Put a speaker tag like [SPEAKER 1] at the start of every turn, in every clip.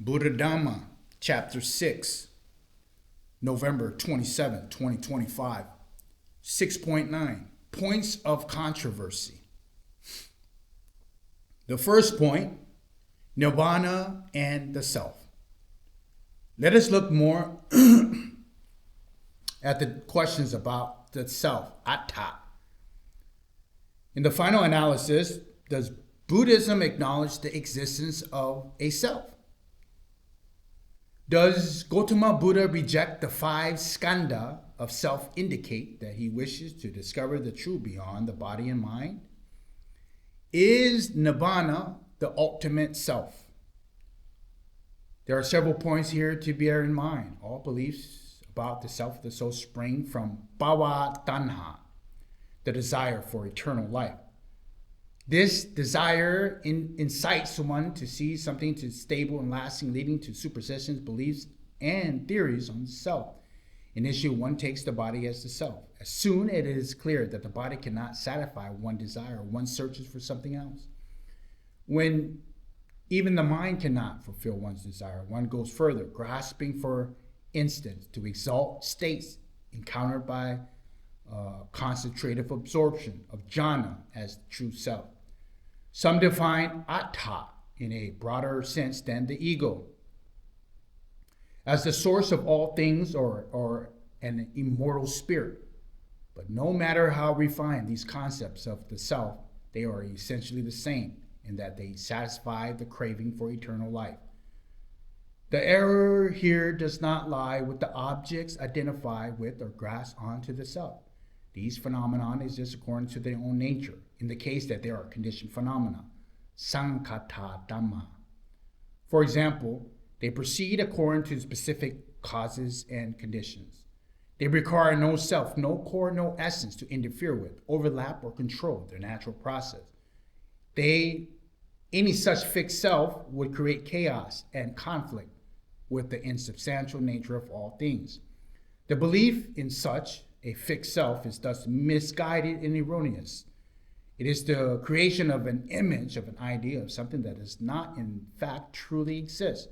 [SPEAKER 1] Buddhadhamma, Chapter 6, November 27, 2025. 6.9, Points of Controversy. The first point, Nibbāna and the Self. Let us look more at the questions about the self, atta. In the final analysis, does Buddhism acknowledge the existence of a self? Does Gautama Buddha reject the 5 skandha of self, indicate that he wishes to discover the true beyond the body and mind? Is Nibbāna the ultimate self? There are several points here to bear in mind. All beliefs about the self of the soul spring from bhava-taṇhā, the desire for eternal life. This desire incites one to see something to stable and lasting, leading to superstitions, beliefs, and theories on the self. Initially, one takes the body as the self. As soon as it is clear that the body cannot satisfy one desire, one searches for something else. When even the mind cannot fulfill one's desire, one goes further, grasping for instance to exalt states encountered by concentrative absorption of jhana as the true self. Some define atta in a broader sense than the ego as the source of all things or an immortal spirit. But no matter how refined these concepts of the self, they are essentially the same in that they satisfy the craving for eternal life. The error here does not lie with the objects identified with or grasped onto the self. These phenomena exist according to their own nature, in the case that they are conditioned phenomena, sankata dhamma. For example, they proceed according to specific causes and conditions. They require no self, no core, no essence to interfere with, overlap, or control their natural process. Any such fixed self would create chaos and conflict with the insubstantial nature of all things. The belief in such a fixed self is thus misguided and erroneous. It is the creation of an image, of an idea, of something that does not in fact truly exist.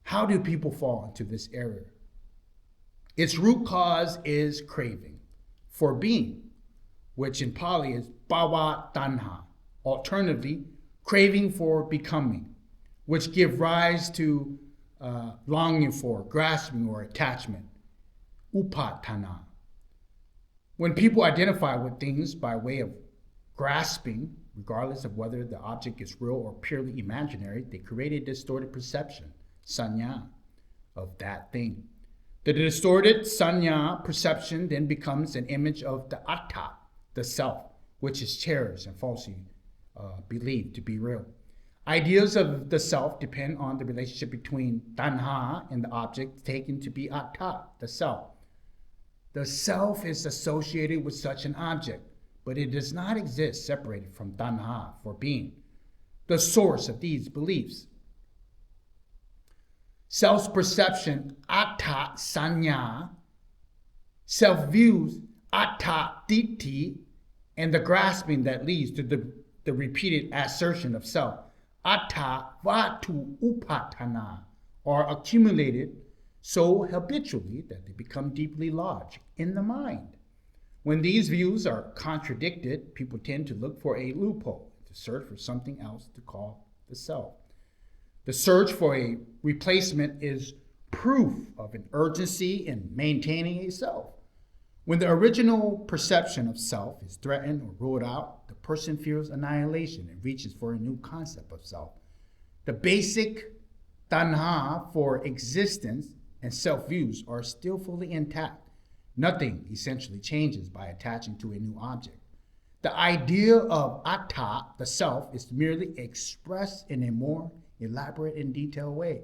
[SPEAKER 1] How do people fall into this error? Its root cause is craving for being, which in Pali is bhava-taṇhā. Alternatively, craving for becoming, which give rise to longing for, grasping, or attachment, upaṭaṇhā. When people identify with things by way of grasping, regardless of whether the object is real or purely imaginary, they create a distorted perception, saññā, of that thing. The distorted saññā perception then becomes an image of the atta, the self, which is cherished and falsely believed to be real. Ideas of the self depend on the relationship between taṇhā and the object taken to be atta, the self. The self is associated with such an object, but it does not exist separated from taṇhā for being, the source of these beliefs. Self-perception, atta saññā, self-views, atta diṭṭhi, and the grasping that leads to the repeated assertion of self, atta vatu upaṭaṇhā, are accumulated so habitually that they become deeply lodged in the mind. When these views are contradicted, people tend to look for a loophole, to search for something else to call the self. The search for a replacement is proof of an urgency in maintaining a self. When the original perception of self is threatened or ruled out, the person fears annihilation and reaches for a new concept of self. The basic taṇhā for existence and self-views are still fully intact. Nothing essentially changes by attaching to a new object. The idea of atta, the self, is merely expressed in a more elaborate and detailed way.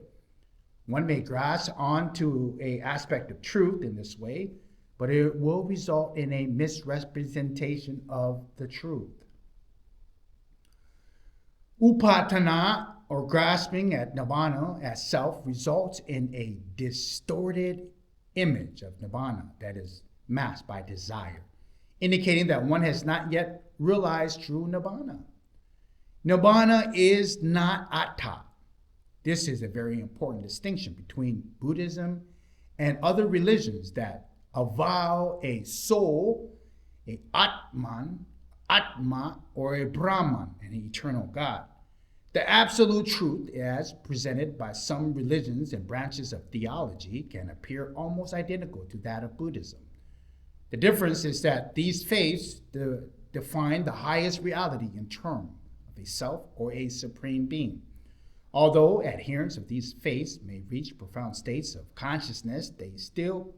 [SPEAKER 1] One may grasp onto an aspect of truth in this way, but it will result in a misrepresentation of the truth. Upaṭaṇhā, or grasping at Nibbāna as self, results in a distorted image of Nibbāna that is masked by desire, indicating that one has not yet realized true Nibbāna. Nibbāna is not atta. This is a very important distinction between Buddhism and other religions that avow a soul, a Atman, Atma, or a Brahman, an eternal God. The absolute truth, as presented by some religions and branches of theology, can appear almost identical to that of Buddhism. The difference is that these faiths define the highest reality in terms of a self or a supreme being. Although adherents of these faiths may reach profound states of consciousness, they still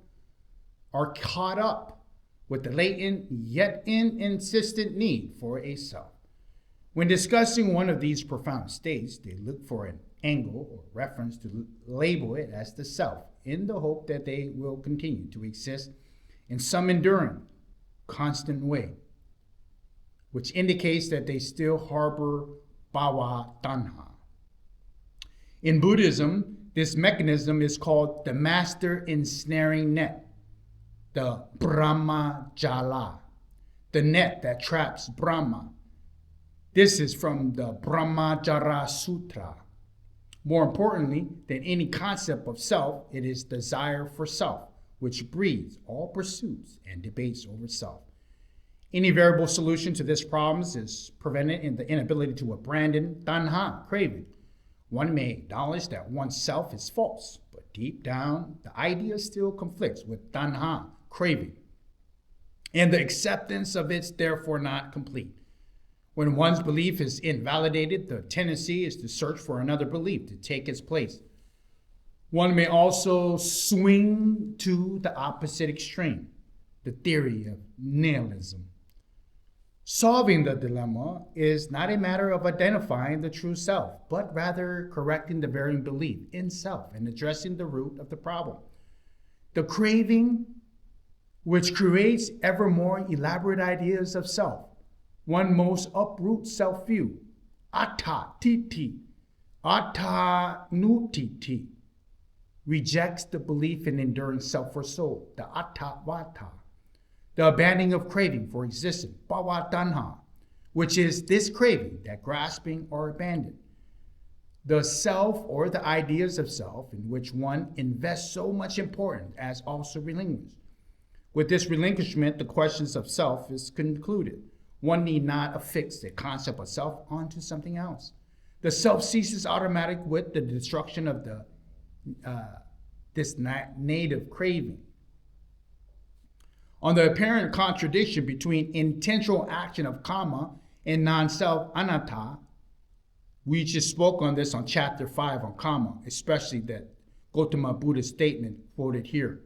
[SPEAKER 1] are caught up with the latent yet insistent need for a self. When discussing one of these profound states, they look for an angle or reference to label it as the self, in the hope that they will continue to exist in some enduring, constant way, which indicates that they still harbor bhava-taṇhā. In Buddhism, this mechanism is called the master-ensnaringnet, the Brahmajāla, the net that traps Brahma. This is from the Brahmajāla-Sutta. More importantly than any concept of self, it is desire for self, which breeds all pursuits and debates over self. Any variable solution to this problem is prevented in the inability to abandon taṇhā, craving. One may acknowledge that oneself is false, but deep down, the idea still conflicts with taṇhā, craving, and the acceptance of it's therefore not complete. When one's belief is invalidated, the tendency is to search for another belief to take its place. One may also swing to the opposite extreme, the theory of nihilism. Solving the dilemma is not a matter of identifying the true self, but rather correcting the varying belief in self and addressing the root of the problem. The craving, which creates ever more elaborate ideas of self, one most uproot self-view, atta-titi, atta-nutiti, rejects the belief in enduring self or soul, the atta-vata, the abandoning of craving for existence, bhava-taṇhā, which is this craving, that grasping or abandon. The self or the ideas of self in which one invests so much importance as also relinquished. With this relinquishment, the questions of self is concluded. One need not affix the concept of self onto something else. The self ceases automatic with the destruction of this native craving. On the apparent contradiction between intentional action of karma and non-self anatta, we just spoke on this on chapter 5 on karma, especially that Gautama Buddha's statement quoted here.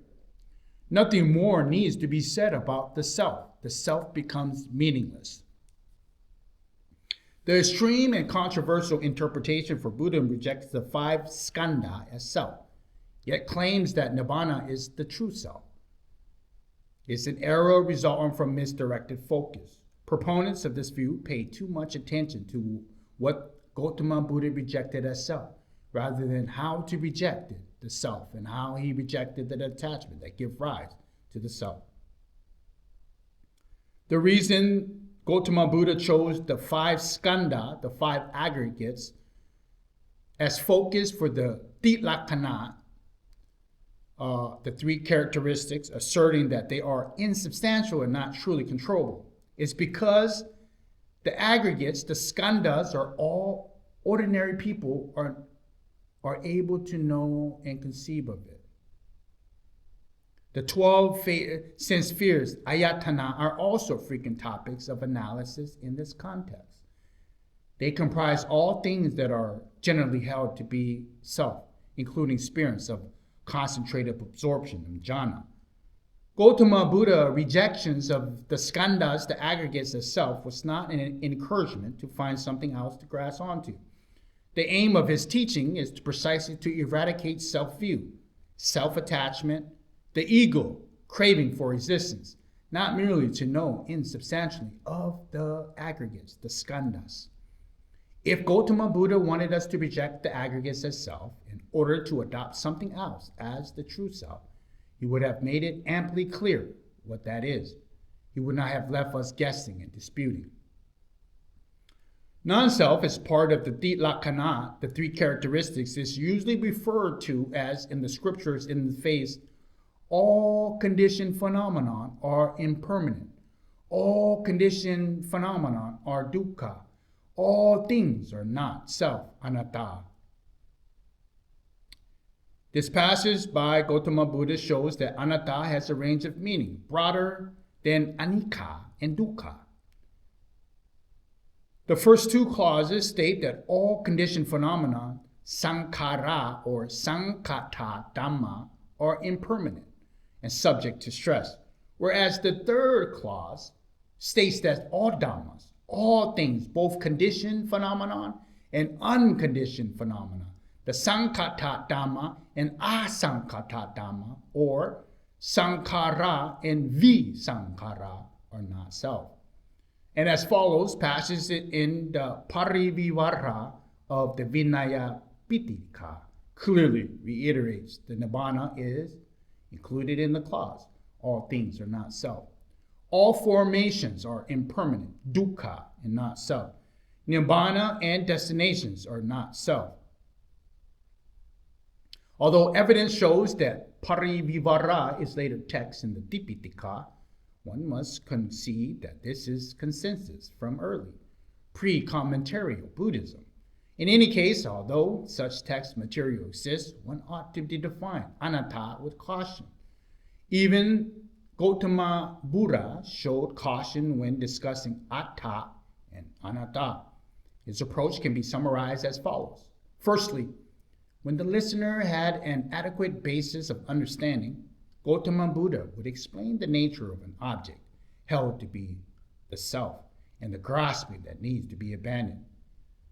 [SPEAKER 1] Nothing more needs to be said about the self. The self becomes meaningless. The extreme and controversial interpretation for Buddhism rejects the 5 skandha as self, yet claims that Nibbāna is the true self. It's an error resulting from misdirected focus. Proponents of this view pay too much attention to what Gautama Buddha rejected as self, rather than how to reject it, the self, and how he rejected the attachment that gives rise to the self. The reason Gautama Buddha chose the 5 skandha, the 5 aggregates, as focus for the tilakkana, the 3 characteristics, asserting that they are insubstantial and not truly controllable, is because the aggregates, the skandhas, are all ordinary people are able to know and conceive of it. The 12 sense spheres, ayatana, are also frequent topics of analysis in this context. They comprise all things that are generally held to be self, including experience of concentrated absorption, jhana. Gautama Buddha's rejections of the skandhas, the aggregates of self, was not an encouragement to find something else to grasp onto. The aim of his teaching is precisely to eradicate self-view, self-attachment, the ego, craving for existence, not merely to know insubstantially of the aggregates, the skandhas. If Gautama Buddha wanted us to reject the aggregates as self in order to adopt something else as the true self, he would have made it amply clear what that is. He would not have left us guessing and disputing. Non-self is part of the Tilakkana, the three characteristics, is usually referred to as in the scriptures in the face, all conditioned phenomena are impermanent. All conditioned phenomena are dukkha. All things are not self, anatta. This passage by Gautama Buddha shows that anatta has a range of meaning broader than anicca and dukkha. The first two clauses state that all conditioned phenomena, sankhara or sankhata dhamma, are impermanent and subject to stress, whereas the third clause states that all dhammas, all things, both conditioned phenomenon and unconditioned phenomena, the sankhata dhamma and asankhata dhamma, or sankhara and visankhara, are not self. And as follows, passages in the parivivara of the Vinaya Pitaka clearly reiterates the Nibbāna is included in the clause. All things are not self. All formations are impermanent, dukkha, and not self. Nibbāna and destinations are not self. Although evidence shows that parivivara is later text in the Dipitaka, one must concede that this is consensus from early, pre-commentarial Buddhism. In any case, although such text material exists, one ought to define anatta with caution. Even Gautama Buddha showed caution when discussing atta and anatta. His approach can be summarized as follows. Firstly, when the listener had an adequate basis of understanding, Gautama Buddha would explain the nature of an object held to be the self and the grasping that needs to be abandoned.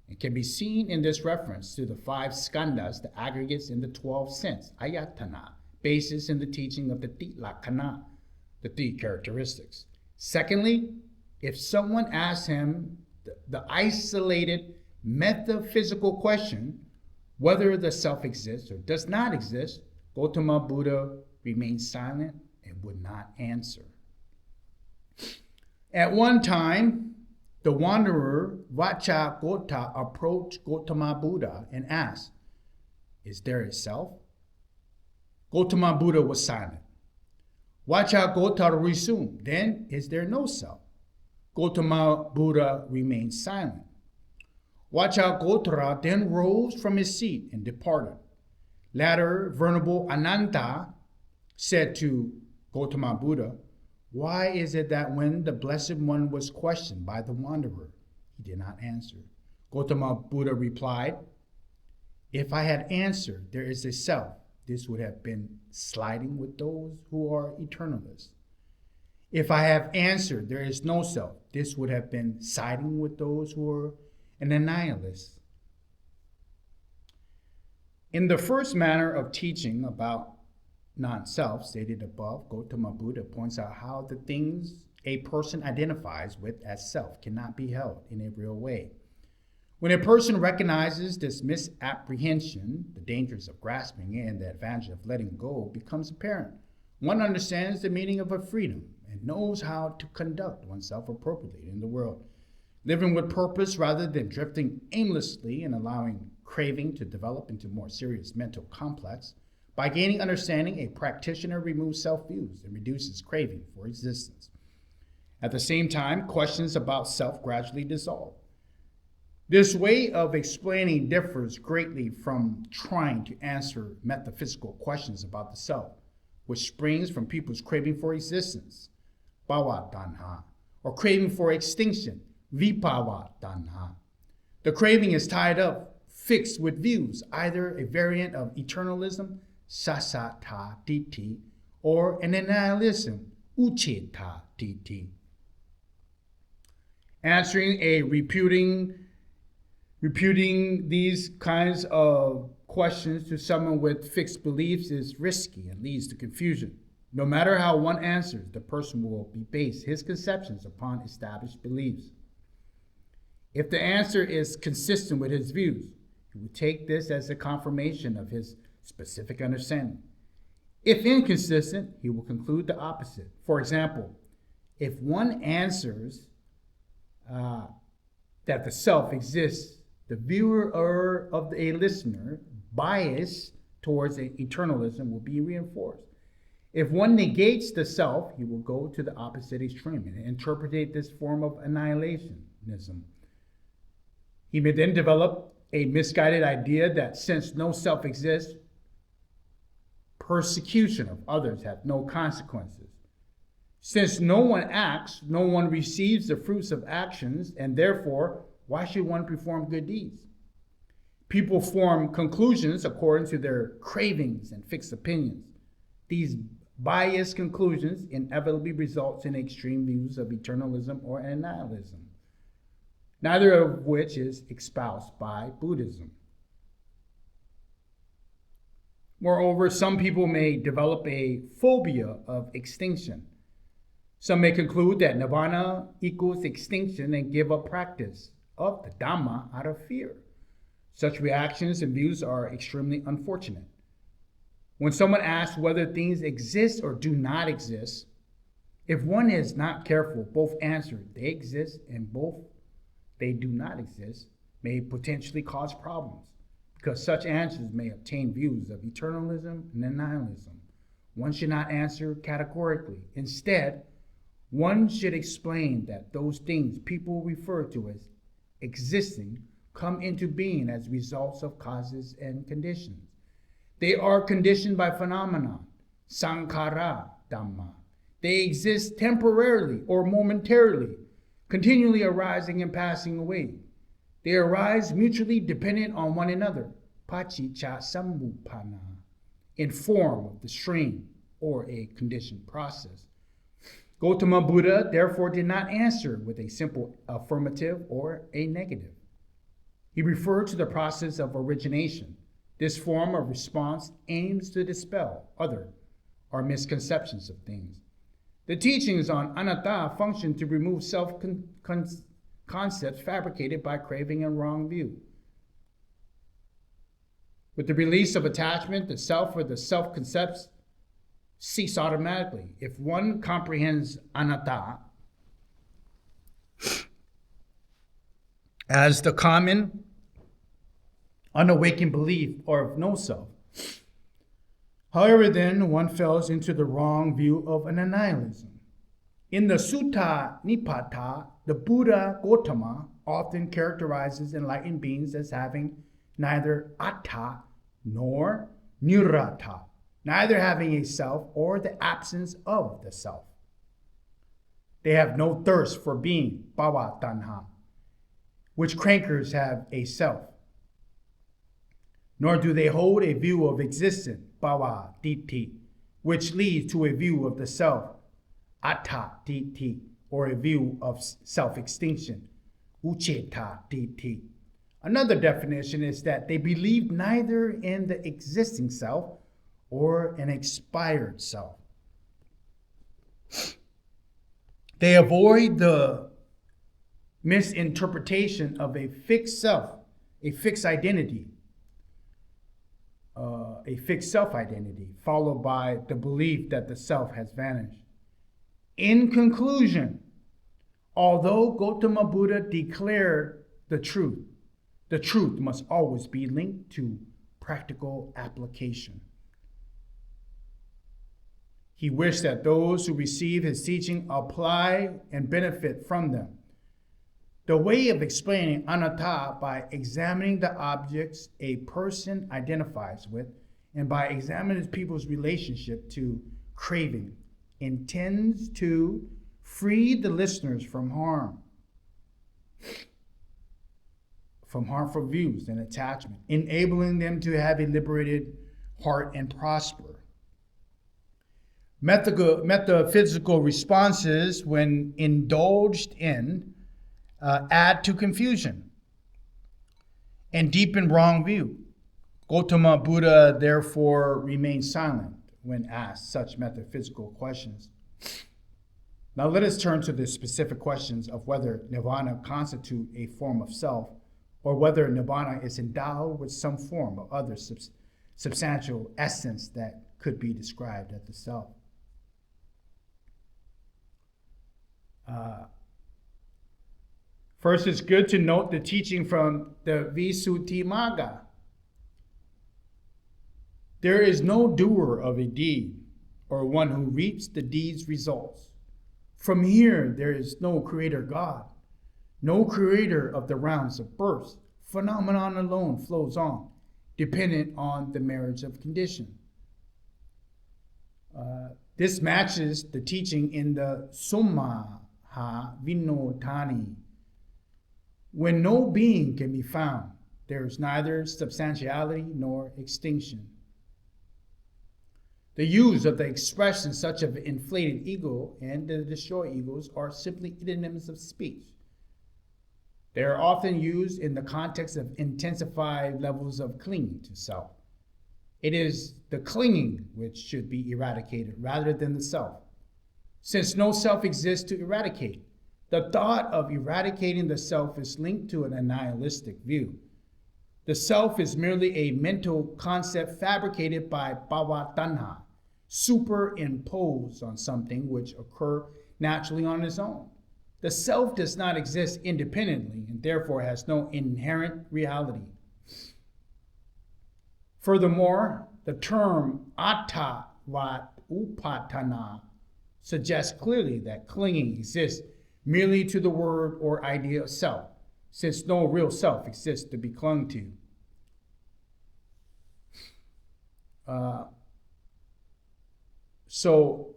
[SPEAKER 1] It can be seen in this reference to the 5 skandhas, the aggregates in the 12 sense, ayatana, basis in the teaching of the Tilakkana, the 3 characteristics. Secondly, if someone asks him the isolated metaphysical question, whether the self exists or does not exist, Gautama Buddha remained silent and would not answer. At one time, the wanderer Vacchagotta approached Gautama Buddha and asked, "Is there a self?" Gautama Buddha was silent. Vacchagotta resumed, "Then is there no self?" Gautama Buddha remained silent. Vacchagotta then rose from his seat and departed. Later, Venerable Ananta said to Gautama Buddha, "Why is it that when the Blessed One was questioned by the wanderer, he did not answer?" Gautama Buddha replied, "If I had answered there is a self, this would have been sliding with those who are eternalists. If I have answered there is no self, this would have been siding with those who are an annihilist." In the first manner of teaching about non-self stated above, Gautama Buddha points out how the things a person identifies with as self cannot be held in a real way. When a person recognizes this misapprehension, the dangers of grasping and the advantage of letting go becomes apparent. One understands the meaning of a freedom and knows how to conduct oneself appropriately in the world, living with purpose rather than drifting aimlessly and allowing craving to develop into more serious mental complex. By gaining understanding, a practitioner removes self-views and reduces craving for existence. At the same time, questions about self gradually dissolve. This way of explaining differs greatly from trying to answer metaphysical questions about the self, which springs from people's craving for existence, bhava-taṇhā, or craving for extinction, vibhava-taṇhā. The craving is tied up, fixed with views, either a variant of eternalism, sasata ditti, or an annihilism, ucheta ditti. Answering a reputing these kinds of questions to someone with fixed beliefs is risky and leads to confusion. No matter how one answers, the person will base his conceptions upon established beliefs. If the answer is consistent with his views, he will take this as a confirmation of his specific understanding. If inconsistent, he will conclude the opposite. For example, if one answers that the self exists, the viewer or of a listener bias towards eternalism will be reinforced. If one negates the self, he will go to the opposite extreme and interpret this form of annihilationism. He may then develop a misguided idea that since no self exists, persecution of others have no consequences. Since no one acts, no one receives the fruits of actions, and therefore, why should one perform good deeds? People form conclusions according to their cravings and fixed opinions. These biased conclusions inevitably results in extreme views of eternalism or annihilism, neither of which is espoused by Buddhism. Moreover, some people may develop a phobia of extinction. Some may conclude that Nibbāna equals extinction and give up practice of the Dhamma out of fear. Such reactions and views are extremely unfortunate. When someone asks whether things exist or do not exist, if one is not careful, both answers they exist and both they do not exist may potentially cause problems, because such answers may obtain views of eternalism and annihilism. One should not answer categorically. Instead, one should explain that those things people refer to as existing come into being as results of causes and conditions. They are conditioned by phenomena, sankhara dhamma. They exist temporarily or momentarily, continually arising and passing away. They arise mutually dependent on one another, paticca-samuppanna, in form of the stream or a conditioned process. Gautama Buddha therefore did not answer with a simple affirmative or a negative. He referred to the process of origination. This form of response aims to dispel other or misconceptions of things. The teachings on anatta function to remove self-concepts fabricated by craving and wrong view. With the release of attachment, the self or the self-concepts cease automatically. If one comprehends anatta as the common unawakened belief or of no self, however, then one falls into the wrong view of an annihilism. In the Sutta Nipata, the Buddha Gautama often characterizes enlightened beings as having neither atta nor nirata, neither having a self or the absence of the self. They have no thirst for being, bhava-taṇhā, which crankers have a self. Nor do they hold a view of existence, bhava-diṭṭhi, which leads to a view of the self, atta-diṭṭhi, or a view of self-extinction, ucceta-diṭṭhi. Another definition is that they believe neither in the existing self or an expired self. They avoid the misinterpretation of a fixed self, a fixed identity, a fixed self-identity, followed by the belief that the self has vanished. In conclusion, although Gautama Buddha declared the truth must always be linked to practical application. He wished that those who receive his teaching apply and benefit from them. The way of explaining anatta by examining the objects a person identifies with and by examining people's relationship to craving intends to free the listeners from harmful views and attachment, enabling them to have a liberated heart and prosper. Metaphysical responses, when indulged in, add to confusion and deepen wrong view. Gautama Buddha therefore remained silent when asked such metaphysical questions. Now let us turn to the specific questions of whether Nibbāna constitute a form of self, or whether Nibbāna is endowed with some form of other substantial essence that could be described as the self. First, it's good to note the teaching from the Visuddhimagga. There is no doer of a deed, or one who reaps the deed's results. From here, there is no creator God, no creator of the realms of birth. Phenomenon alone flows on, dependent on the marriage of condition. This matches the teaching in the Summa Vinotani. When no being can be found, there is neither substantiality nor extinction. The use of the expression such as inflated ego and the destroyed egos are simply idioms of speech. They are often used in the context of intensified levels of clinging to self. It is the clinging which should be eradicated rather than the self. Since no self exists to eradicate, the thought of eradicating the self is linked to an nihilistic view. The self is merely a mental concept fabricated by bhava-taṇhā, superimposed on something which occurs naturally on its own. The self does not exist independently and therefore has no inherent reality. Furthermore, the term attavat-upatana suggests clearly that clinging exists merely to the word or idea of self, since no real self exists to be clung to. So,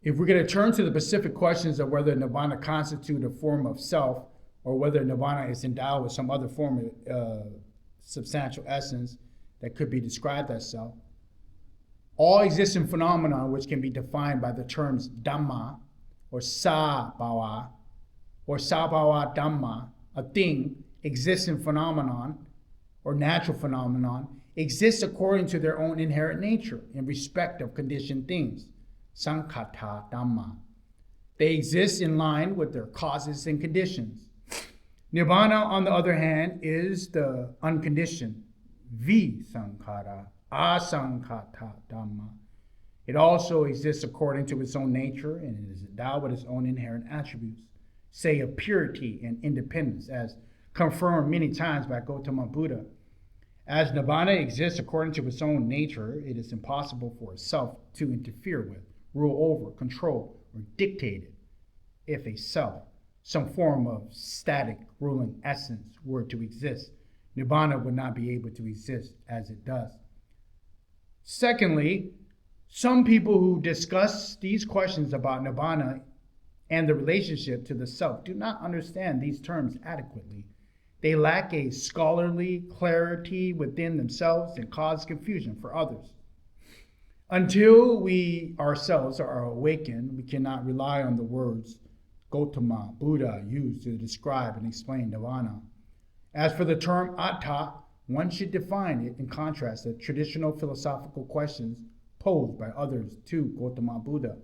[SPEAKER 1] if we're going to turn to the specific questions of whether Nibbāna constitutes a form of self or whether Nibbāna is endowed with some other form of substantial essence that could be described as self, all existing phenomena which can be defined by the terms Dhamma or Sabhava or Sabhava Dhamma, a thing, existing phenomenon or natural phenomenon, exists according to their own inherent nature in respect of conditioned things. Sankhata Dhamma. They exist in line with their causes and conditions. Nibbāna, on the other hand, is the unconditioned Visankhara Asankhata Dhamma. It also exists according to its own nature and it is endowed with its own inherent attributes, say of purity and independence, as confirmed many times by Gautama Buddha. As Nibbāna exists according to its own nature, it is impossible for itself to interfere with, rule over, control, or dictate it. If a self, some form of static ruling essence, were to exist, Nibbāna would not be able to exist as it does. Secondly, some people who discuss these questions about Nibbāna and the relationship to the self do not understand these terms adequately. They lack a scholarly clarity within themselves and cause confusion for others. Until we ourselves are awakened, we cannot rely on the words Gautama Buddha used to describe and explain Nibbāna. As for the term atta, one should define it in contrast to traditional philosophical questions posed by others to Gautama Buddha,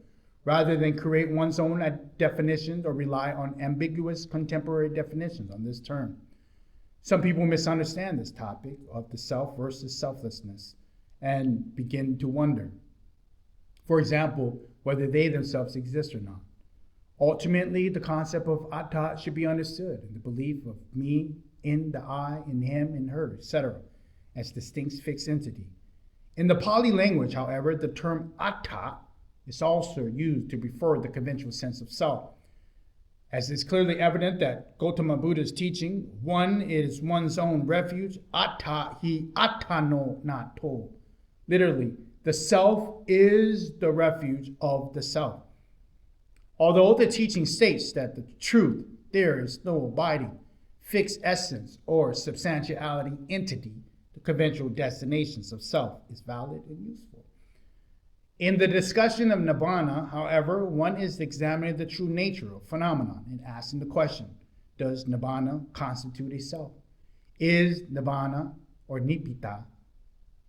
[SPEAKER 1] rather than create one's own definitions or rely on ambiguous contemporary definitions on this term. Some people misunderstand this topic of the self versus selflessness and begin to wonder, for example, whether they themselves exist or not. Ultimately, the concept of atta should be understood in the belief of me, in the I, in him, in her, etc., as distinct fixed entity. In the Pali language, however, the term atta is also used to refer to the conventional sense of self. As it's clearly evident that Gautama Buddha's teaching, one is one's own refuge, atta hi attano nato. Literally, the self is the refuge of the self. Although the teaching states that the truth, there is no abiding, fixed essence or substantiality entity, the conventional destinations of self is valid and useful. In the discussion of Nibbāna, however, one is examining the true nature of phenomenon and asking the question, does Nibbāna constitute a self? Is Nibbāna or Nibbita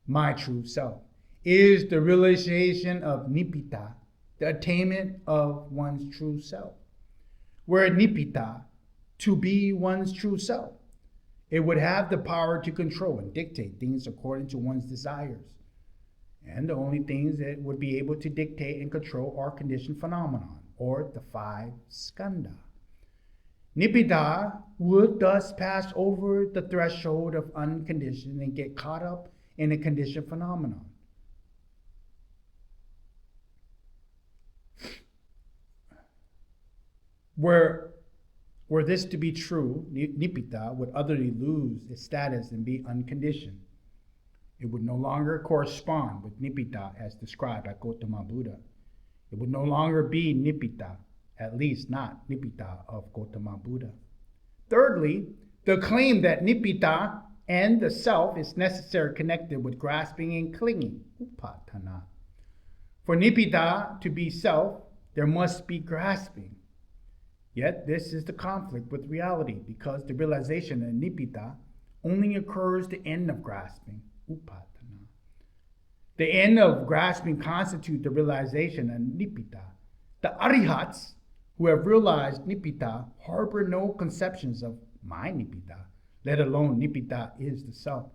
[SPEAKER 1] my true self? Is the realization of Nibbita the attainment of one's true self? Were Nibbita to be one's true self, it would have the power to control and dictate things according to one's desires. And the only things that would be able to dictate and control are conditioned phenomenon, or the 5 skandha. Nibbāna would thus pass over the threshold of unconditioned and get caught up in a conditioned phenomenon. Were this to be true, Nibbāna would utterly lose its status and be unconditioned. It would no longer correspond with Nibbāna as described by Gautama Buddha. It would no longer be Nibbāna, at least not Nibbāna of Gautama Buddha. Thirdly, the claim that Nibbāna and the self is necessarily connected with grasping and clinging, upaṭhāṇā. For Nibbāna to be self, there must be grasping. Yet this is the conflict with reality, because the realization of Nibbāna only occurs at the end of grasping, upaṭhāṇā. The end of grasping constitutes the realization of Nibbāna. The arihats who have realized Nibbāna harbor no conceptions of my Nibbāna, let alone Nibbāna is the self.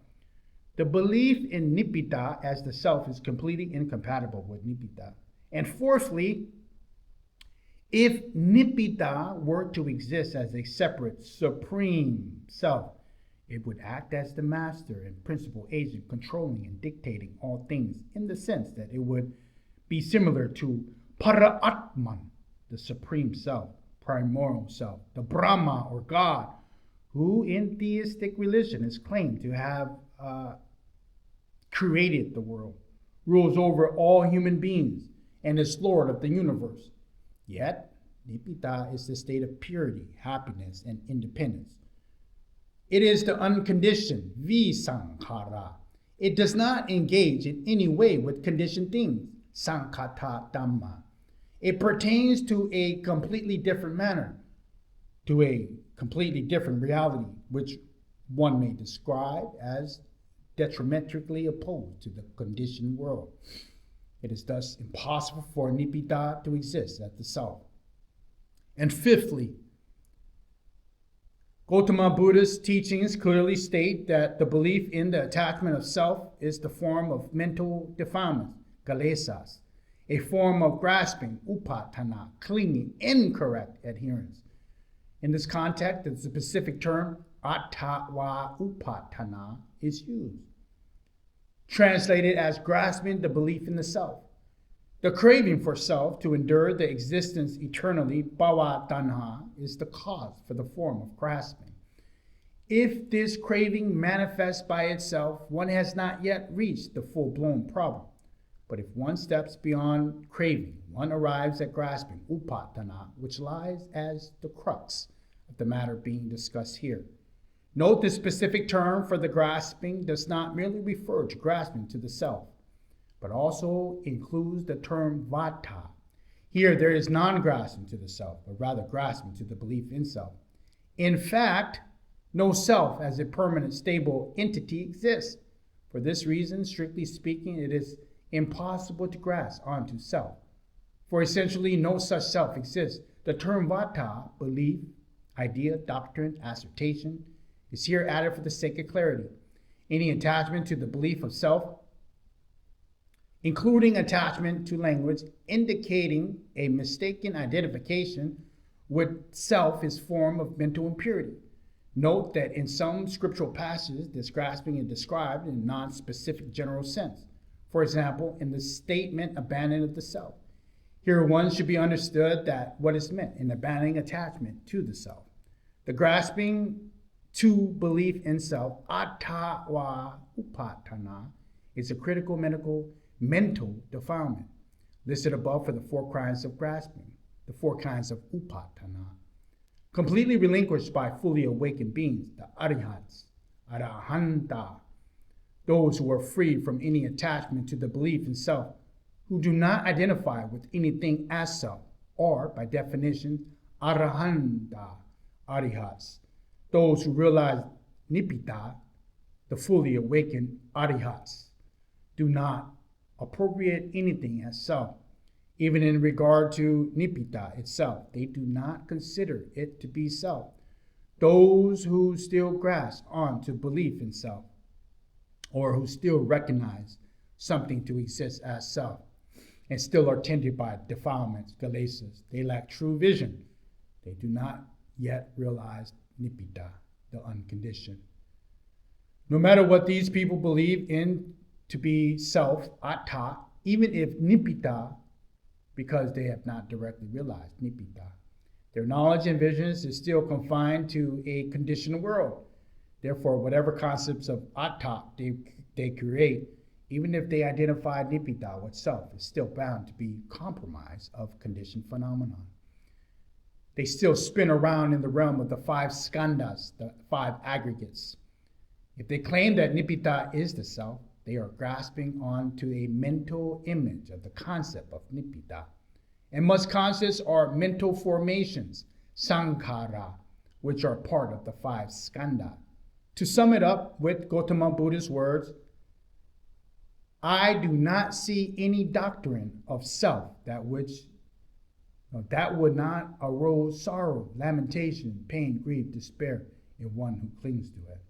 [SPEAKER 1] The belief in Nibbāna as the self is completely incompatible with Nibbāna. And fourthly, if Nibbāna were to exist as a separate, supreme self, it would act as the master and principal agent controlling and dictating all things, in the sense that it would be similar to Paraatman, the supreme self, primordial self, the Brahma or God, who in theistic religion is claimed to have created the world, rules over all human beings, and is Lord of the universe. Yet, Nibbāna is the state of purity, happiness, and independence. It is the unconditioned visankhara. It does not engage in any way with conditioned things, sankhata dhamma. It pertains to a completely different manner, to a completely different reality, which one may describe as detrimentally opposed to the conditioned world. It is thus impossible for Nibbāna to exist as the self. And fifthly, Gautama Buddha's teachings clearly state that the belief in the attachment of self is the form of mental defilements, kalesas, a form of grasping, upaṭhāṇā, clinging, incorrect adherence. In this context, the specific term attawa upaṭhāṇā is used, translated as grasping the belief in the self. The craving for self to endure the existence eternally, bhava-taṇhā, is the cause for the form of grasping. If this craving manifests by itself, one has not yet reached the full-blown problem. But if one steps beyond craving, one arrives at grasping, upaṭhāṇā, which lies as the crux of the matter being discussed here. Note the specific term for the grasping does not merely refer to grasping to the self, but also includes the term vata. Here there is non-grasping to the self, but rather grasping to the belief in self. In fact, no self as a permanent, stable entity exists. For this reason, strictly speaking, it is impossible to grasp onto self, for essentially no such self exists. The term vata, belief, idea, doctrine, assertion, is here added for the sake of clarity. Any attachment to the belief of self, including attachment to language, indicating a mistaken identification with self, is form of mental impurity. Note that in some scriptural passages, this grasping is described in a non-specific general sense. For example, in the statement, abandonment of the self. Here one should be understood that what is meant in abandoning attachment to the self. The grasping to belief in self, attawa upaṭhāṇā, is a critical mental defilement, listed above for the 4 kinds of grasping, the 4 kinds of upaṭhāṇā, completely relinquished by fully awakened beings, the arihants, arahanta, those who are free from any attachment to the belief in self, who do not identify with anything as self, or, by definition, arahanta, arihats, those who realize Nibbāna, the fully awakened arihats, do not appropriate anything as self. Even in regard to Nibbāna itself, they do not consider it to be self. Those who still grasp on to belief in self, or who still recognize something to exist as self, and still are tainted by defilements, kilesas. They lack true vision. They do not yet realize Nibbāna, the unconditioned. No matter what these people believe in to be self, atta, even if Nibbāna, because they have not directly realized Nibbāna, their knowledge and visions is still confined to a conditioned world. Therefore, whatever concepts of atta they create, even if they identify Nibbāna with self, is still bound to be compromise of conditioned phenomenon. They still spin around in the realm of the 5 skandhas, the 5 aggregates. If they claim that Nibbāna is the self, they are grasping onto a mental image of the concept of Nibbāna. And most concepts are mental formations, sankhara, which are part of the 5 skandha. To sum it up with Gautama Buddha's words, I do not see any doctrine of self that would not arouse sorrow, lamentation, pain, grief, despair in one who clings to it.